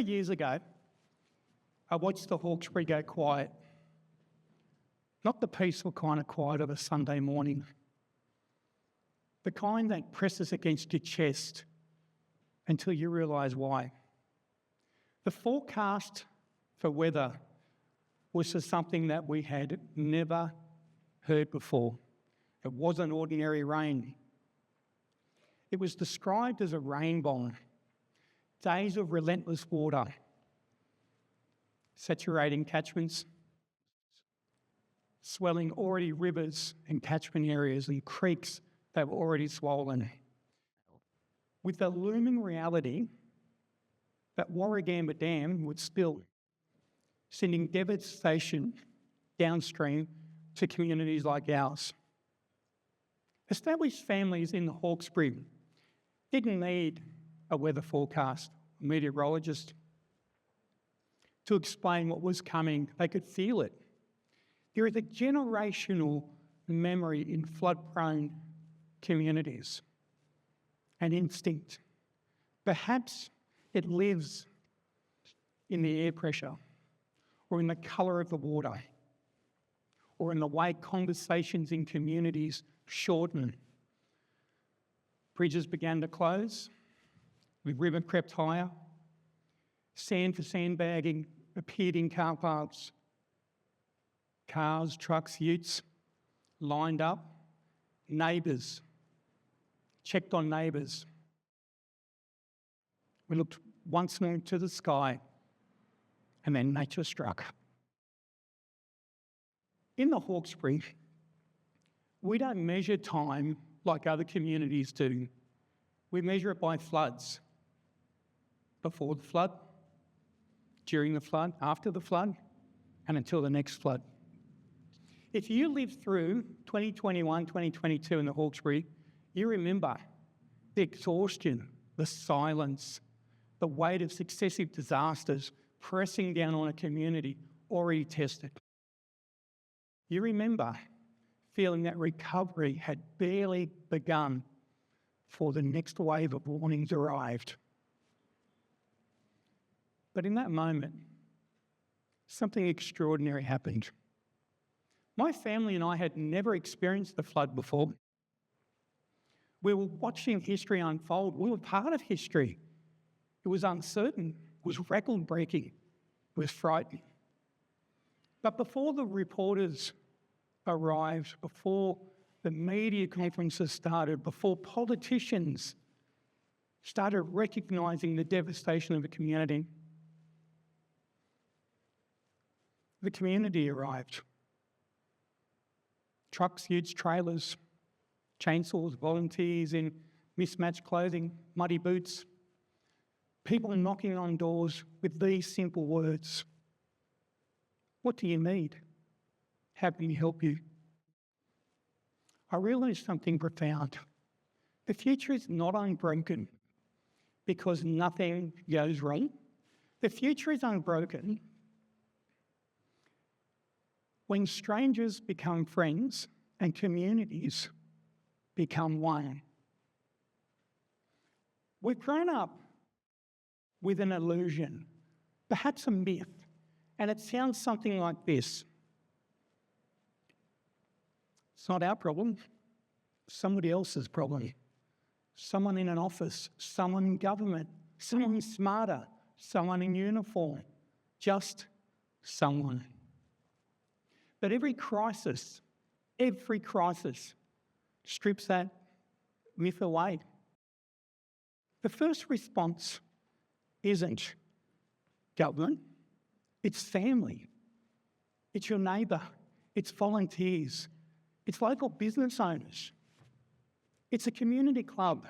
years ago, I watched the Hawkesbury go quiet. Not the peaceful kind of quiet of a Sunday morning. The kind that presses against your chest until you realise why. The forecast for weather was for something that we had never heard before. It wasn't ordinary rain. It was described as a rain bomb. Days of relentless water, saturating catchments, swelling already rivers and catchment areas and creeks that were already swollen. With the looming reality that Warragamba Dam would spill, sending devastation downstream to communities like ours. Established families in the Hawkesbury didn't need a weather forecast, a meteorologist, to explain what was coming. They could feel it. There is a generational memory in flood-prone communities, an instinct. Perhaps it lives in the air pressure, or in the colour of the water, or in the way conversations in communities shorten. Bridges began to close, the river crept higher, sand for sandbagging appeared in car parks. Cars, trucks, utes lined up. Neighbours checked on neighbours. We looked once more to the sky, and then nature struck. In the Hawkesbury, we don't measure time like other communities do. We measure it by floods. Before the flood, during the flood, after the flood, and until the next flood. If you lived through 2021, 2022 in the Hawkesbury, you remember the exhaustion, the silence, the weight of successive disasters pressing down on a community already tested. You remember feeling that recovery had barely begun before the next wave of warnings arrived. But in that moment, something extraordinary happened. My family and I had never experienced the flood before. We were watching history unfold. We were part of history. It was uncertain. It was record-breaking. It was frightening. But before the reporters arrived, before the media conferences started, before politicians started recognising the devastation of the community arrived. Trucks, utes, trailers, chainsaws, volunteers in mismatched clothing, muddy boots, people knocking on doors with these simple words. What do you need? How can we help you? I realised something profound. The future is not unbroken because nothing goes wrong. The future is unbroken when strangers become friends and communities become one. We've grown up with an illusion, perhaps a myth, and it sounds something like this. It's not our problem, somebody else's problem. Someone in an office, someone in government, someone smarter, someone in uniform, just someone. But every crisis strips that myth away. The first response isn't government, it's family, it's your neighbour, it's volunteers, it's local business owners. It's a community club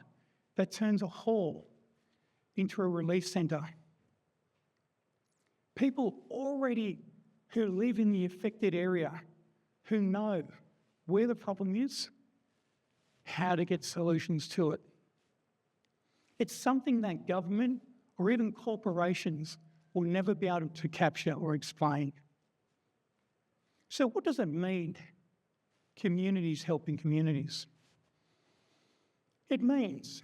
that turns a hall into a relief centre. People already who live in the affected area, who know where the problem is, how to get solutions to it. It's something that government or even corporations will never be able to capture or explain. So what does it mean, communities helping communities? It means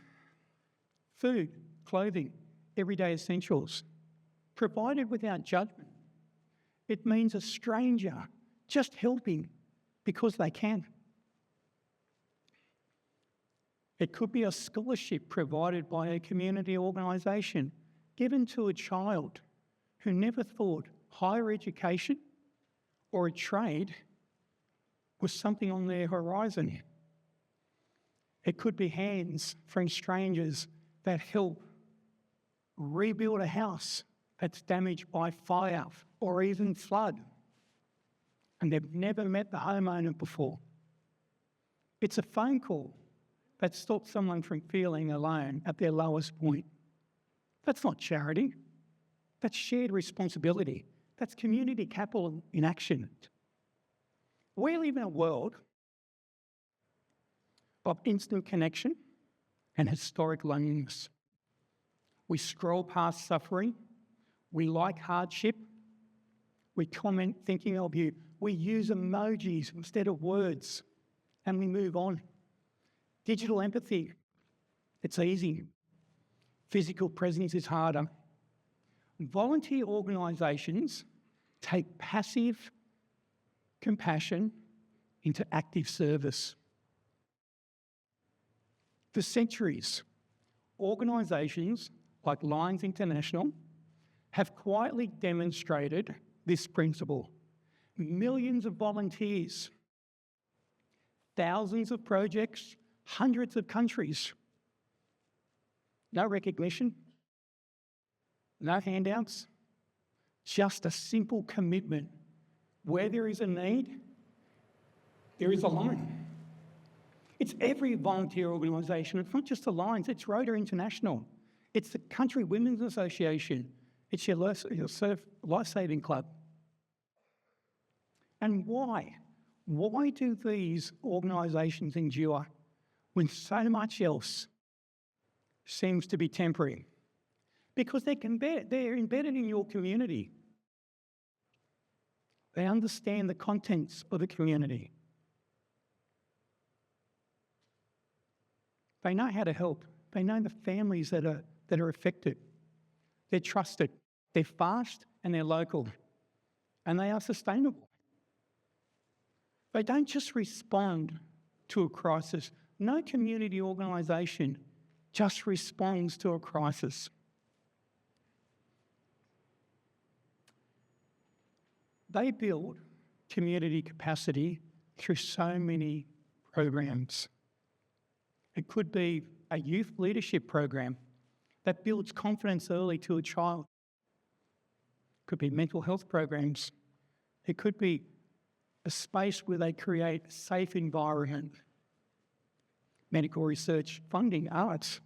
food, clothing, everyday essentials. provided without judgment. It means a stranger just helping because they can. It could be a scholarship provided by a community organisation given to a child who never thought higher education or a trade was something on their horizon. It could be hands from strangers that help rebuild a house that's damaged by fire or even flood, and they've never met the homeowner before. It's a phone call that stops someone from feeling alone at their lowest point. That's not charity. That's shared responsibility. That's community capital in action. We live in a world of instant connection and historic loneliness. We scroll past suffering. We like hardship. We comment thinking of you. We use emojis instead of words, and we move on. Digital empathy, it's easy. Physical presence is harder. Volunteer organisations take passive compassion into active service. For centuries, organisations like Lions International have quietly demonstrated this principle. Millions of volunteers, thousands of projects, hundreds of countries. No recognition, no handouts, just a simple commitment. Where there is a need, there is a line. It's every volunteer organisation. It's not just the Lions, it's Rotary International. It's the Country Women's Association. It's your Life-Saving Club. And why? Why do these organisations endure when so much else seems to be temporary? Because they're embedded in your community. They understand the contents of the community. They know how to help. They know the families that are affected. They're trusted. They're fast and they're local. And they are sustainable. They don't just respond to a crisis. No community organisation just responds to a crisis. They build community capacity through so many programs. It could be a youth leadership program that builds confidence early to a child. It could be mental health programs. It could be a space where they create a safe environment. Medical research, funding, arts.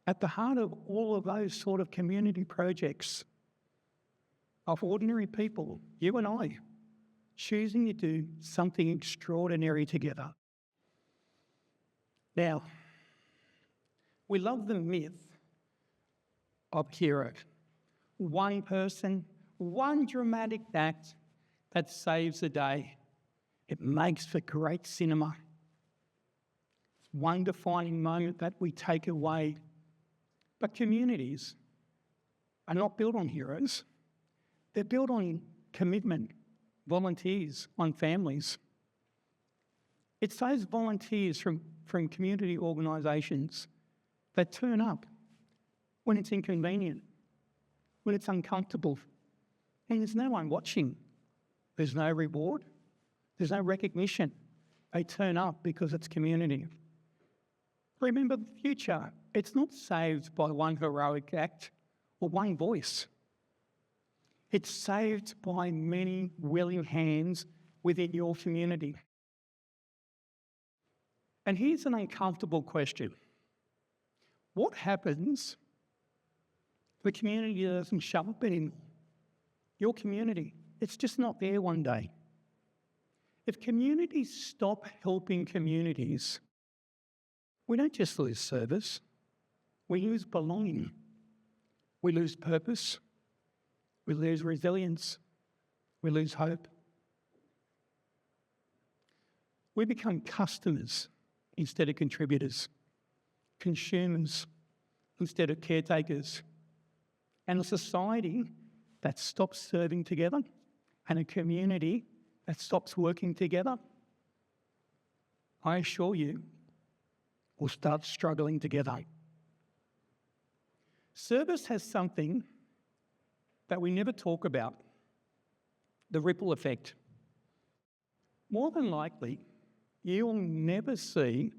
At the heart of all of those sort of community projects of ordinary people, you and I, choosing to do something extraordinary together. Now, we love the myth of hero. One person, one dramatic act that saves the day. It makes for great cinema. One defining moment that we take away. But communities are not built on heroes. They're built on commitment, volunteers, on families. It's those volunteers from community organisations that turn up when it's inconvenient, when it's uncomfortable, and there's no one watching. There's no reward. There's no recognition. They turn up because it's community. Remember the future. It's not saved by one heroic act or one voice. It's saved by many willing hands within your community. And here's an uncomfortable question. What happens if the community doesn't show up anymore? Your community, it's just not there one day. If communities stop helping communities, we don't just lose service, we lose belonging, we lose purpose, we lose resilience, we lose hope. We become customers instead of contributors, consumers instead of caretakers, and a society that stops serving together and a community that stops working together, I assure you, will start struggling together. Service has something that we never talk about, the ripple effect. More than likely, you'll never see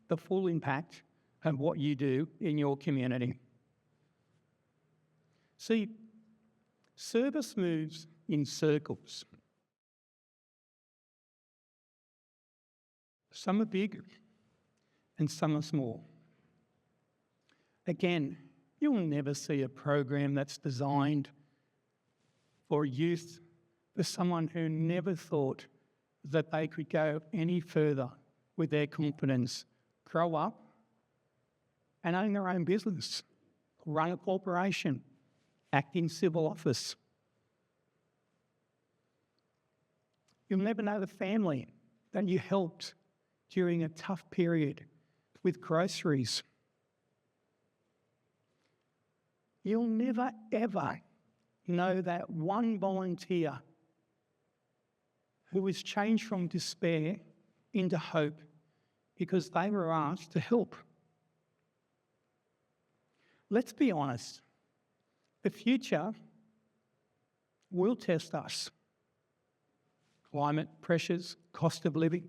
the full impact of what you do in your community. See, service moves in circles. Some are big and some are small. Again, you'll never see a program that's designed for youth, for someone who never thought that they could go any further with their confidence, grow up and own their own business, run a corporation, act in civil office. You'll never know the family that you helped during a tough period with groceries. You'll never, ever know that one volunteer who was changed from despair into hope because they were asked to help. Let's be honest, the future will test us. Climate pressures, cost of living,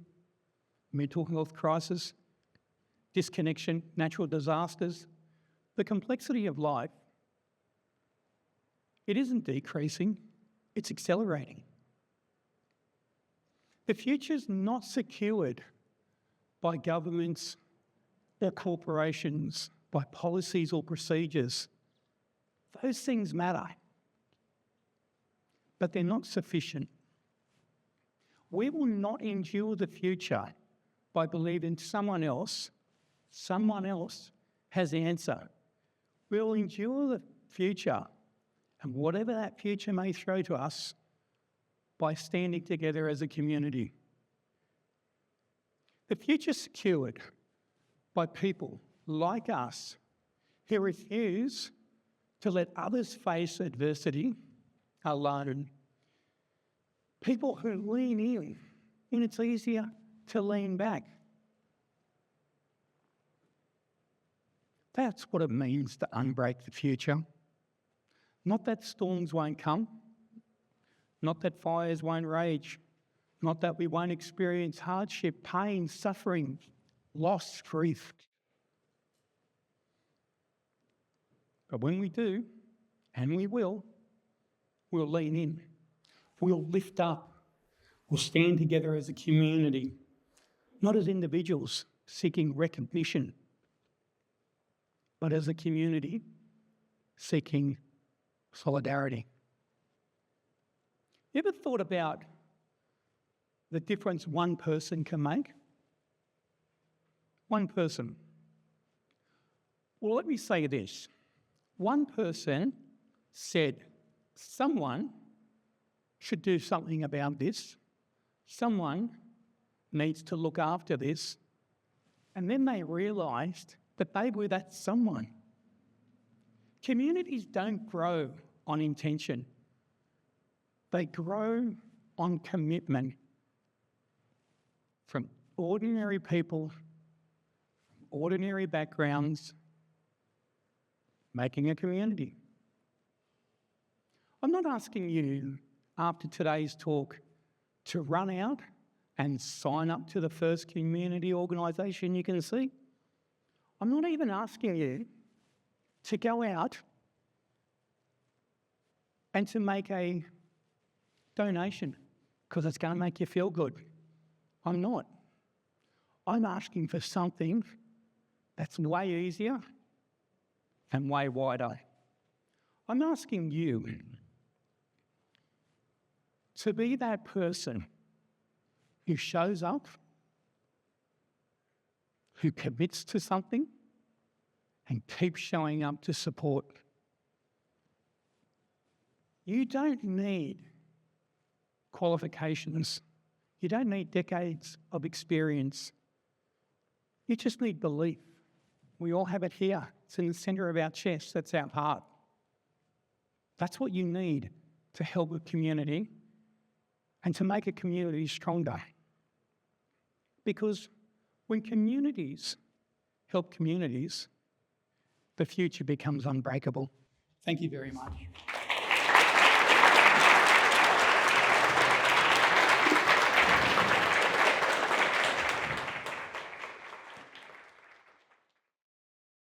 mental health crisis, disconnection, natural disasters, the complexity of life, it isn't decreasing, it's accelerating. The future's not secured by governments or corporations, by policies or procedures. Those things matter, but they're not sufficient. We will not endure the future by believing someone else has the answer. We'll endure the future, and whatever that future may throw to us, by standing together as a community. The future's secured by people like us who refuse to let others face adversity alone. People who lean in when it's easier to lean back. That's what it means to unbreak the future. Not that storms won't come, not that fires won't rage, not that we won't experience hardship, pain, suffering, loss, grief. But when we do, and we will, we'll lean in, we'll lift up, we'll stand together as a community, not as individuals seeking recognition, but as a community seeking solidarity. You ever thought about the difference one person can make? One person. Well, let me say this. One person said, someone should do something about this. Someone needs to look after this. And then they realised that they were that someone. Communities don't grow on intention. They grow on commitment from ordinary people, ordinary backgrounds, making a community. I'm not asking you, after today's talk, to run out and sign up to the first community organisation you can see. I'm not even asking you to go out and to make a donation because it's going to make you feel good. I'm not. I'm asking for something that's way easier and way wider. I'm asking you to be that person who shows up, who commits to something, and keeps showing up to support. You don't need qualifications. You don't need decades of experience. You just need belief. We all have it here. It's in the centre of our chest. That's our heart. That's what you need to help a community and to make a community stronger. Because when communities help communities, the future becomes unbreakable. Thank you very much.